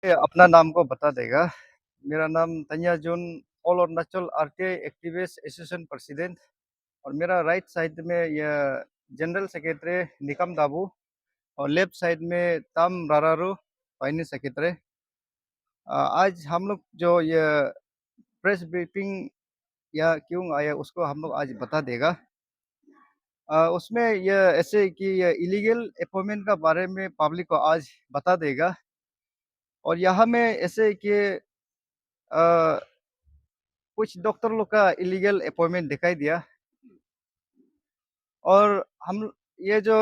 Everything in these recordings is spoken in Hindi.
ये अपना नाम को बता देगा। मेरा नाम Tanya Jun, all Arunachal RTI activist association president. और मेरा राइट साइड में ये जनरल सेक्रेटरी निकम दाबू और लेफ्ट साइड में ताम रारारू फाइनेंस सेक्रेटरी। आज हम लोग जो ये प्रेस ब्रीफिंग या क्यों आया उसको हम लोग आज बता देगा। उसमें ये ऐसे कि ये इलीगल अपॉइंटमेंट का बारे में पब्लिक को आज बता देगा। और यहाँ में ऐसे कि अ, कुछ डॉक्टर लोग का इलीगल अपॉइंटमेंट दिखाई दिया। और ये जो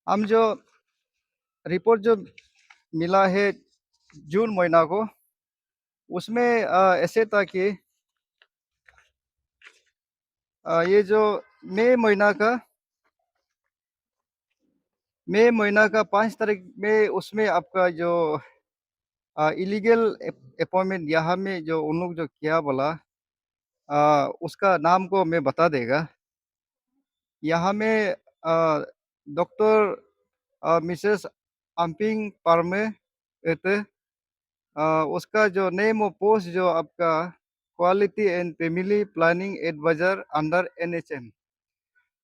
हम जो रिपोर्ट जो मिला है जून महीना को, उसमें ऐसे था कि ये जो मई महीना का मई महीना का 5 तारीख में उसमें आपका जो इलीगल अपॉइंटमेंट यहाँ में जो उन लोग जो किया बोला, उसका नाम को मैं बता देगा। यहाँ में डॉक्टर मिसेस अम्पिंग पार्मे रहते। उसका जो नेम और पोस्ट जो आपका quality and family planning adviser under NHM.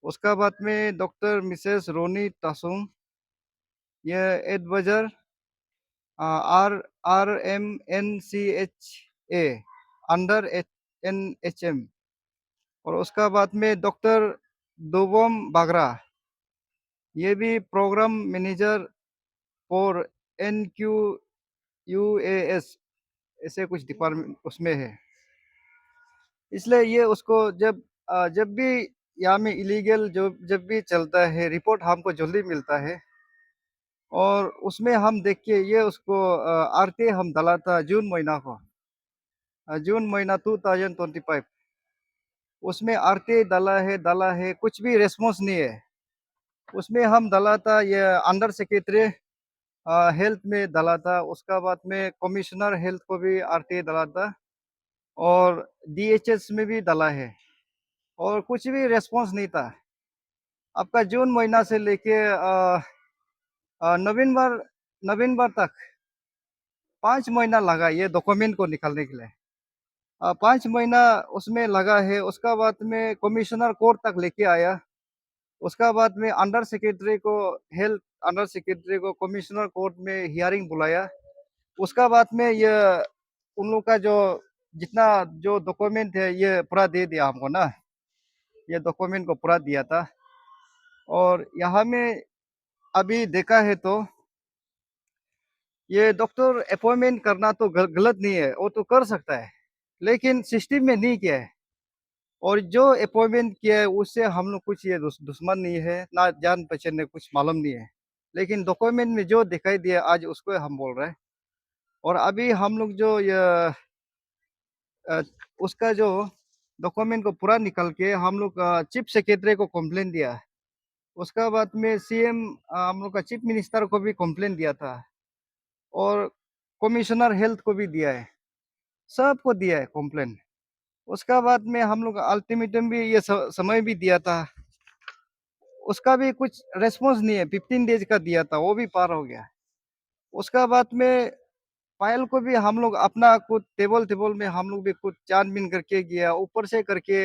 उसका बाद में डॉक्टर मिसेस रोनी तासुंग, ये adviser R R M N C H A under N H M. और उसका बाद में डॉक्टर दोबम बागरा, ये भी programme manager for N Q U A S, ऐसे कुछ डिपार्टमेंट उसमें है। इसलिए ये उसको जब भी यहाँ में इलीगल जो जब भी चलता है रिपोर्ट हमको जल्दी मिलता है। और उसमें हम देख के ये उसको आरती हम डाला था जून महीना को, जून महीना 2025। उसमें आरती डाला है कुछ भी रेस्पॉन्स नहीं है। उसमें हम डाला था ये अंडर सेक्रेटरी हेल्थ में डाला था। उसका बाद में कमिश्नर हेल्थ को भी आरटी डाला था और डीएचएस में भी डाला है। और कुछ भी रेस्पॉन्स नहीं था। आपका जून महीना से लेके नवंबर नवंबर तक 5 महीना लगा ये डॉक्यूमेंट को निकालने के लिए। 5 महीना उसमें लगा है। उसका बाद में कमिश्नर कोर्ट तक लेके आया। उसका बाद में अंडर सेक्रेटरी को हेल्थ अंडर सेक्रेटरी को कमिश्नर कोर्ट में हियरिंग बुलाया। उसका बाद में ये उन लोग का जो जितना जो डॉक्यूमेंट है ये पूरा दे दिया हमको ना। ये डॉक्यूमेंट को पूरा दिया था। और यहाँ में अभी देखा है तो ये डॉक्टर अपॉइंटमेंट करना तो गलत नहीं है, वो तो कर सकता है। लेकिन सिस्टम में नहीं किया है। और जो अपॉइंटमेंट किया है उससे हम लोग कुछ ये दुश्मन नहीं है ना, जान पहचान ने कुछ मालूम नहीं है। लेकिन डॉक्यूमेंट में जो दिखाई दिया आज उसको हम बोल रहे हैं। और अभी हम लोग जो ये अ, उसका जो डॉक्यूमेंट को पूरा निकल के हम लोग चीफ सेक्रेटरी को कंप्लेन दिया। उसका बाद में सीएम हम लोग का चीफ मिनिस्टर को भी कंप्लेन दिया था। और कमिश्नर हेल्थ को भी दिया है। सबको दिया है कंप्लेन। उसका बाद में हम लोग अल्टीमेटम भी ये समय भी दिया था। उसका भी कुछ रेस्पॉन्स नहीं है। 15 डेज का दिया था, वो भी पार हो गया। उसका बाद में फाइल को भी हम लोग अपना कुछ टेबल टेबल में हम लोग भी कुछ छानबीन करके गया ऊपर से करके।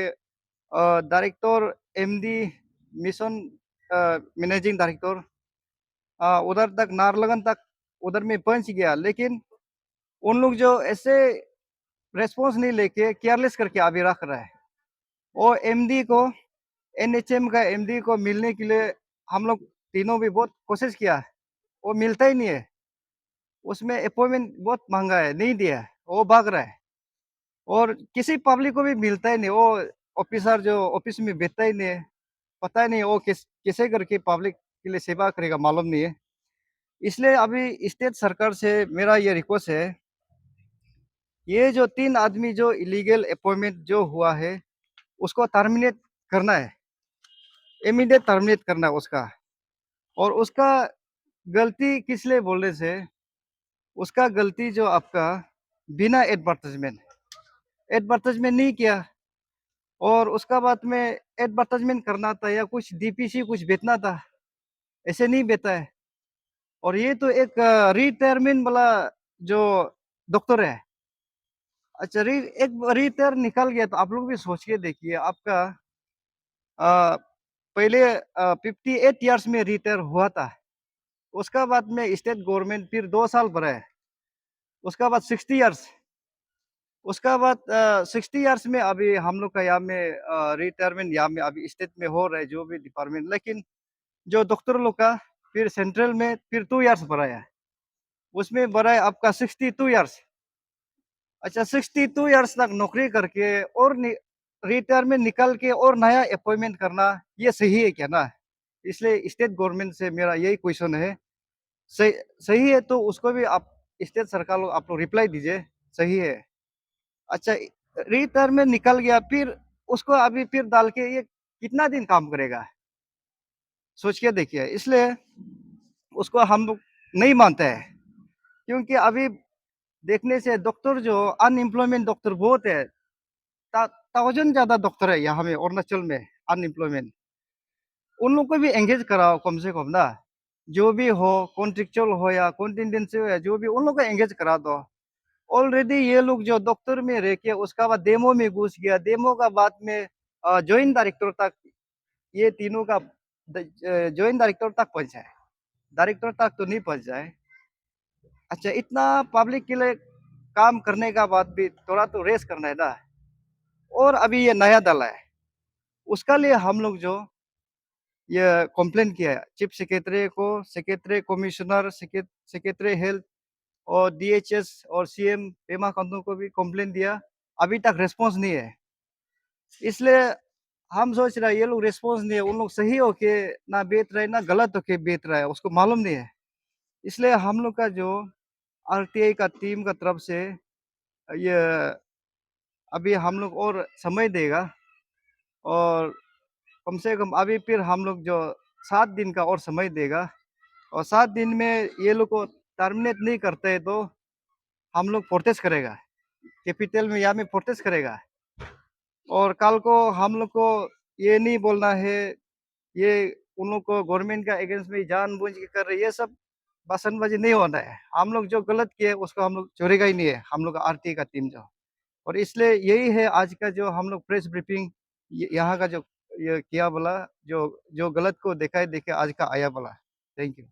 Director MD mission managing director उधर तक नारलगन तक उधर में पहुंच गया। लेकिन उन लोग जो ऐसे रेस्पॉन्स नहीं लेके केयरलेस करके अभी रख रहा है। वो एमडी को एनएचएम का एमडी को मिलने के लिए हम लोग तीनों भी बहुत कोशिश किया। वो मिलता ही नहीं है। उसमें अपॉइंटमेंट बहुत महंगा है, नहीं दिया है, वो भाग रहा है। और किसी पब्लिक को भी मिलता ही नहीं। वो ऑफिसर जो ऑफिस में बैठता ही नहीं है। पता ही नहीं वो कैसे करके पब्लिक के लिए सेवा करेगा, मालूम नहीं है। इसलिए अभी स्टेट सरकार से मेरा ये रिक्वेस्ट है, ये जो 3 आदमी जो इलीगल अपॉइंटमेंट जो हुआ है उसको टर्मिनेट करना है। इमीडिएट टर्मिनेट करना है उसका। और उसका गलती किस लिए बोलने से, उसका गलती जो आपका बिना एडवर्टाइजमेंट एडवर्टाइजमेंट नहीं किया। और उसका बाद में एडवर्टाइजमेंट करना था या कुछ डीपीसी कुछ बेचना था, ऐसे नहीं बेचा है। और ये तो एक रिटायरमेंट वाला जो डॉक्टर है। अच्छा एक रिटायर निकल गया तो आप लोग भी सोच के देखिए आपका अ, पहले 58 इयर्स में रिटायर हुआ था। उसका बाद में स्टेट गवर्नमेंट फिर 2 साल बढ़ाया। उसका बाद 60 इयर्स। उसका बाद 60 इयर्स में अभी हम लोग का यहाँ में रिटायरमेंट यहाँ में अभी स्टेट में हो रहा है जो भी डिपार्टमेंट। लेकिन जो डॉक्टर लोग का फिर सेंट्रल में फिर 2 इयर्स बढ़ाया। उसमें बढ़ाया आपका 62 इयर्स। अच्छा 62 इयर्स तक नौकरी करके और रिटायरमेंट निकल के और नया अपॉइंटमेंट करना ये सही है क्या ना? इसलिए स्टेट गवर्नमेंट से मेरा यही क्वेश्चन है। सही सही है तो उसको भी आप स्टेट सरकार लोग आप लोग रिप्लाई दीजिए, सही है। अच्छा रिटायरमेंट निकल गया फिर उसको अभी फिर डाल के ये कितना दिन काम करेगा? सोच के देखिए। इसलिए उसको हम लोग नहीं मानते हैं। क्योंकि अभी देखने से डॉक्टर जो अनएम्प्लॉयमेंट डॉक्टर बहुत है। 1000 ज़्यादा डॉक्टर है यहाँ में अरुणाचल में अनएम्प्लॉयमेंट। उन लोग को भी एंगेज कराओ कम से कम ना। जो भी हो कॉन्ट्रेक्चुअल हो या कॉन्टिजेंसी हो या जो भी उन लोग को एंगेज करा दो। ऑलरेडी ये लोग जो डॉक्टर में रह के उसका बाद डेमो में घुस गया, डेमो का बाद में जॉइंट डायरेक्टर तक ये तीनों का जॉइंट डायरेक्टर तक पहुंचा है। डायरेक्टर तक तो नहीं पहुंचा है। अच्छा इतना पब्लिक के लिए काम करने का बाद भी थोड़ा तो रेस करना है ना। और अभी ये नया दल है। उसका लिए हम लोग जो ये कंप्लेन किया है चीफ सेक्रेटरी को, सेक्रेटरी कमिश्नर, सेक्रेटरी हेल्थ और डीएचएस और सीएम पेमा खांडू को भी कंप्लेन दिया। अभी तक रिस्पांस नहीं है। इसलिए हम सोच रहे हैं ये लोग रिस्पांस नहीं है, उन लोग सही होके ना बेच रहे ना गलत होके बेच रहा है उसको मालूम नहीं है। इसलिए हम लोग का जो आरटीआई का टीम का तरफ से ये अभी हम लोग और समय देगा। और कम से कम अभी फिर हम लोग जो 7 दिन का और समय देगा। और 7 दिन में ये लोग को टर्मिनेट नहीं करते तो हम लोग प्रोटेस्ट करेगा। कैपिटल में यहाँ में प्रोटेस्ट करेगा। और कल को हम लोग को ये नहीं बोलना है ये उन लोग को गवर्नमेंट का अगेंस्ट में जानबूझ के कर रहे हैं, ये सब भाषणबाजी नहीं होना है। हम लोग जो गलत किए उसको हम लोग छोड़ेगा ही नहीं है हम लोग आरटी का टीम जो। और इसलिए यही है आज का जो हम लोग प्रेस ब्रीफिंग यहाँ का जो ये किया बोला जो जो गलत को देखा है देखे आज का आया बोला। Thank you.